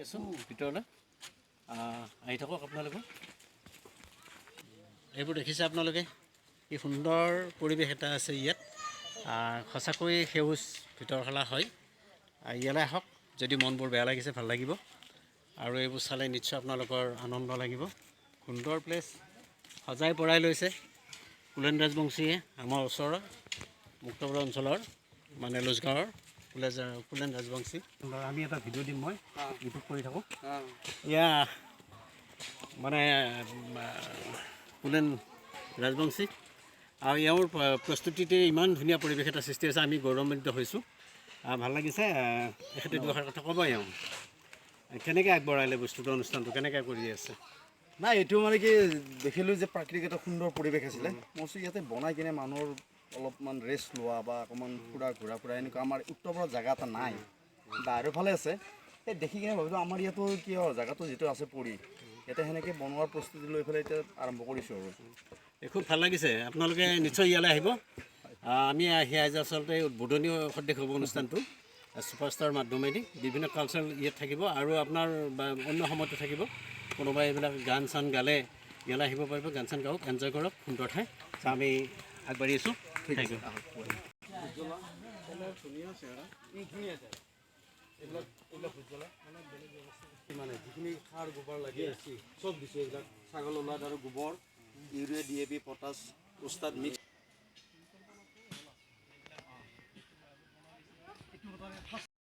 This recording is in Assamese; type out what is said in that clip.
আছোঁ ভিতৰলৈ আহি থাকক আপোনালোকে। এইবোৰ দেখিছে আপোনালোকে, কি সুন্দৰ পৰিৱেশ এটা আছে ইয়াত। সঁচাকৈ সেউজ ভিতৰশালা হয়। ইয়ালৈ আহক, যদি মনবোৰ বেয়া লাগিছে ভাল লাগিব, আৰু এইবোৰ চালে নিশ্চয় আপোনালোকৰ আনন্দ লাগিব। সুন্দৰ প্লেচ সজাই পৰাই লৈছে কুলেন ৰাজবংশীয়ে, আমাৰ ওচৰৰ মুক্তবৰা অঞ্চলৰ মানে লোজগাঁৱৰ কুলেন ৰাজবংশী। আমি এটা ভিডিঅ' দিম, মই ইউটিউব কৰি থাকোঁ। এয়া মানে কুলেন ৰাজবংশী, আৰু এওঁৰ প্ৰস্তুতিতে ইমান ধুনীয়া পৰিৱেশ এটা সৃষ্টি হৈছে, আমি গৌৰৱান্বিত হৈছোঁ। ভাল লাগিছে। এখেতে দুআষাৰ কথা ক'ব, এওঁ কেনেকৈ আগবঢ়ালে বস্তুটো, অনুষ্ঠানটো কেনেকৈ কৰি আছে? নাই, এইটো মানে কি দেখিলোঁ যে প্ৰাকৃতিক এটা সুন্দৰ পৰিৱেশ আছিলে। মই কৈছোঁ ইয়াতে বনাই কিনে মানুহৰ অলপমান ৰেষ্ট লোৱা বা অকণমান ঘূৰা ফুৰা এনেকুৱা আমাৰ উত্তৰ জেগা এটা নাই, বাহিৰৰ ফালে আছে। সেই দেখি কিনে ভাবিলোঁ আমাৰ ইয়াতো কি হয়, জেগাটো যিটো আছে পৰি ইয়াতে সেনেকৈ বনোৱাৰ প্ৰস্তুতি লৈ পেলাই এতিয়া আৰম্ভ কৰিছোঁ আৰু। খুব ভাল লাগিছে। আপোনালোকে নিশ্চয় ইয়ালৈ আহিব। আমি আহি আচলতে উদ্বোধনী সদৃশ হ'ব অনুষ্ঠানটো, ছুপাৰষ্টাৰ মাধ্যমেদি বিভিন্ন কালচাৰেল ইয়াত থাকিব, আৰু আপোনাৰ অন্য সময়তো থাকিব। কোনোবাই এইবিলাক গান চান গালে ইয়ালৈ আহিব পাৰিব, গান চান গাওক, এনজয় কৰক, সুন্দৰ ঠাই। আমি আগবাঢ়ি আছোঁ। Thank you. মানে যিখিনি সাৰ গোবৰ লাগে চব দিছোঁ, এইবিলাক ছাগল ওলাদ আৰু গোবৰ, urea, DAP, potash, ustad mix.